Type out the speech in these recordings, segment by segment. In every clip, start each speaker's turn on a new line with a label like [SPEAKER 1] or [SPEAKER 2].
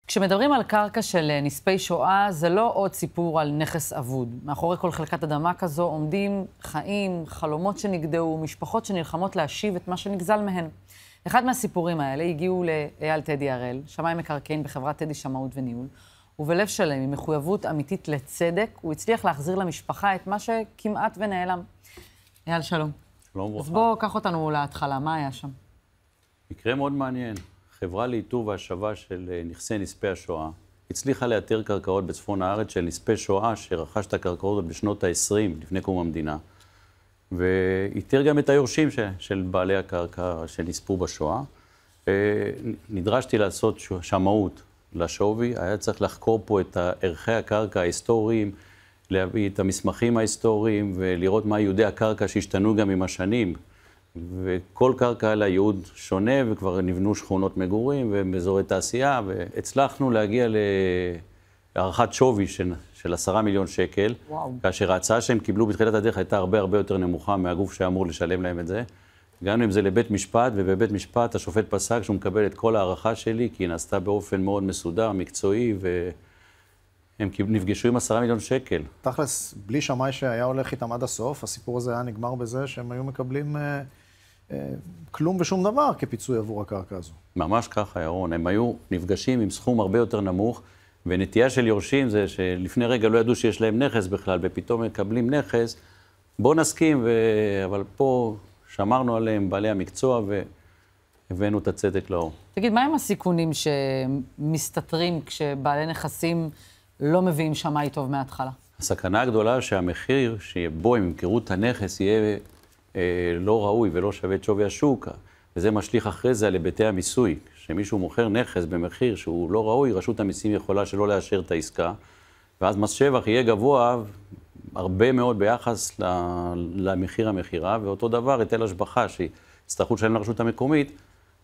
[SPEAKER 1] כשמדברים על קרקע של נספי שואה, זה לא עוד סיפור על נכס אבוד. מאחורי כל חלקת אדמה כזו עומדים חיים, חלומות שנגדעו, משפחות שנלחמות להשיב את מה שנגזל מהן. אחד מהסיפורים האלה הגיעו לאייל טדי הראל, שמאי מקרקעין בחברת טדי שמאות וניהול, ובלב שלם, עם מחויבות אמיתית לצדק, הוא הצליח להחזיר למשפחה את מה שכמעט ונעלם. אייל, שלום.
[SPEAKER 2] שלום וברכה.
[SPEAKER 1] אז בוא, קח אותנו להתחלה, מה היה שם?
[SPEAKER 2] מקרה מאוד מעניין. חברה לאיתור והשבה של נכסי נספי השואה הצליחה לאתר קרקעות בצפון הארץ של נספי שואה שרכש את הקרקעות בשנות ה-20 לפני קום המדינה. ואיתר גם את היורשים של בעלי הקרקע שנספו בשואה. נדרשתי לעשות שמאות לשווי, היה צריך לחקור פה את ערכי הקרקע ההיסטוריים, להביא את המסמכים ההיסטוריים ולראות מה ייעודי הקרקע שהשתנו גם עם השנים. וכל קרקע על הייעוד שונה, וכבר נבנו שכונות מגורים ובאזורי תעשייה, והצלחנו להגיע להערכת שווי של 10 מיליון שקל,
[SPEAKER 1] וואו.
[SPEAKER 2] כאשר ההצעה שהם קיבלו בתחילת הדרך הייתה הרבה יותר נמוכה מהגוף שאמור לשלם להם את זה. הגענו עם זה לבית משפט, ובבית משפט השופט פסק שהוא מקבל את כל הערכה שלי, כי היא נעשתה באופן מאוד מסודר, מקצועי, והם נפגשו עם 10 מיליון שקל.
[SPEAKER 3] תכלס, בלי שמאי שהיה הולך איתם עד הסוף, הסיפור הזה היה נגמר בזה שהם היו מקבלים כלום ושום דבר כפיצוי עבור הקרקע הזו.
[SPEAKER 2] ממש ככה, ירון. הם היו נפגשים עם סכום הרבה יותר נמוך, ונטייה של יורשים זה שלפני רגע לא ידעו שיש להם נכס בכלל, ופתאום מקבלים נכס. בוא נסכים, אבל פה שמרנו עליהם, בעלי המקצוע, והבאנו את הצדק לאור.
[SPEAKER 1] תגיד, מה הם הסיכונים שמסתתרים כשבעלי נכסים לא מביאים שמאי טוב מההתחלה?
[SPEAKER 2] הסכנה הגדולה שהמחיר שבו הם ימכרו את הנכס יהיה לא ראוי ולא שווה את שווי השוק, וזה משליך אחרי זה על היבטי המיסוי. כשמישהו מוכר נכס במחיר שהוא לא ראוי, רשות המיסים יכולה שלא לאשר את העסקה, ואז מס שבח יהיה גבוה הרבה מאוד ביחס למחיר המחירה, ואותו דבר היטל השבחה שיצטרכו לשלם לרשות המקומית,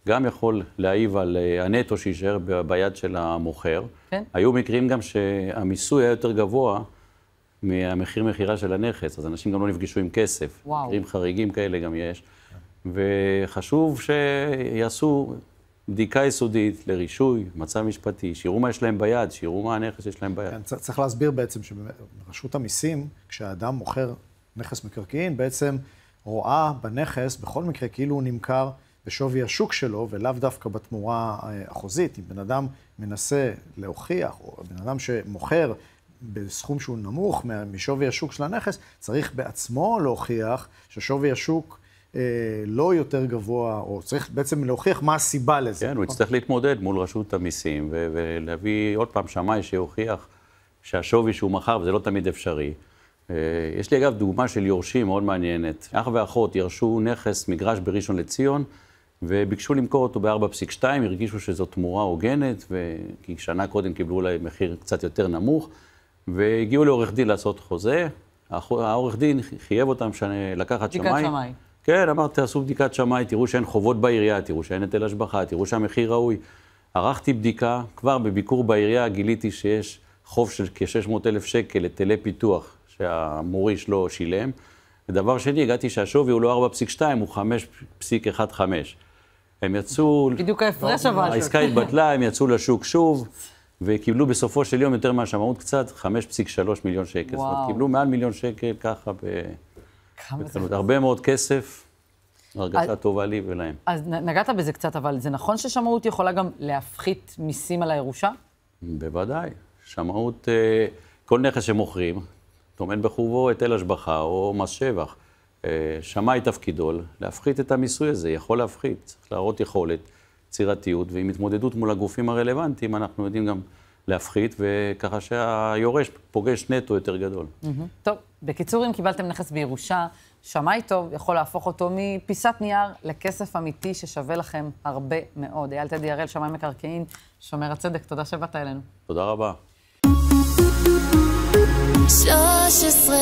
[SPEAKER 2] גם יכול להעיב על הנטו שישאר ביד של המוכר.
[SPEAKER 1] כן.
[SPEAKER 2] היו מקרים גם שהמיסוי היה יותר גבוה מהמחיר מחירה של הנכס, אז אנשים גם לא נפגשו עם כסף.
[SPEAKER 1] וואו.
[SPEAKER 2] מקרים חריגים כאלה גם יש. וחשוב שיעשו בדיקה יסודית לרישוי, מצב משפטי, שיראו מה יש להם ביד, שיראו מה הנכס יש להם ביד.
[SPEAKER 3] כן, צריך להסביר בעצם שברשות המיסים, כשהאדם מוכר נכס מקרקעין, בעצם רואה בנכס, בכל מקרה, כאילו הוא נמכר בשווי השוק שלו, ולאו דווקא בתמורה החוזית. אם בן אדם מנסה להוכיח, או בן אדם שמוכר בסכום שהוא נמוך משווי השוק של הנכס, צריך בעצמו להוכיח ששווי השוק לא יותר גבוה, או צריך בעצם להוכיח מה הסיבה לזה.
[SPEAKER 2] כן, הוא יצטרך להתמודד מול רשות המיסים, ולהביא עוד פעם שמאי שיוכיח שהשווי שהוא מכר, וזה לא תמיד אפשרי. יש לי אגב דוגמה של יורשים מאוד מעניינת. אח ואחות ירשו נכס מגרש בראשון לציון, וביקשו למכור אותו ב-4.2, הרגישו שזו תמורה הוגנת, כי שנה קודם קיבלו להם מחיר קצת יותר נמוך, והגיעו לעורך דין לעשות חוזה. העורך דין חייב אותם לקחת שמאי.
[SPEAKER 1] בדיקת שמאי.
[SPEAKER 2] כן, אמר, תעשו בדיקת שמאי, תראו שאין חובות בעירייה, תראו שאין היטל השבחה, תראו שהמחיר ראוי. ערכתי בדיקה, כבר בביקור בעירייה גיליתי שיש חוב של כ-600,000 שקל היטלי פיתוח שהמוריש לא שילם. ודבר שני, הגעתי שהשווי הוא לא 4.2, הוא 5.15. הם יצאו...
[SPEAKER 1] בדיוק ההפרש אבל.
[SPEAKER 2] העסקה התבטלה, הם יצאו לשוק שוב, וקיבלו בסופו של יום יותר מהשמאות קצת, 5.3 מיליון שקל. זאת אומרת, קיבלו מעל מיליון שקל ככה בקלות. הרבה מאוד כסף, הרגשה טובה לי ולהם.
[SPEAKER 1] אז נגעת בזה קצת, אבל זה נכון ששמאות יכולה גם להפחית מיסים על הירושה?
[SPEAKER 2] בוודאי. שמאות, כל נכס שמוכרים, טומן בחובו היטל השבחה או מס שבח. שמאי תפקידו להפחית את המיסוי הזה, יכול להפחית. צריך להראות יכולת, יצירתיות, ועם התמודדות מול הגופים הרלוונטיים, אנחנו יודעים גם להפחית, וככה שהיורש פוגש נטו יותר גדול.
[SPEAKER 1] טוב, בקיצור, אם קיבלתם נכס בירושה, שמאי טוב יכול להפוך אותו מפיסת נייר לכסף אמיתי ששווה לכם הרבה מאוד. אייל טדי הראל, שמאי מקרקעין, שומר הצדק, תודה שבאת אלינו.
[SPEAKER 2] תודה רבה.
[SPEAKER 4] 13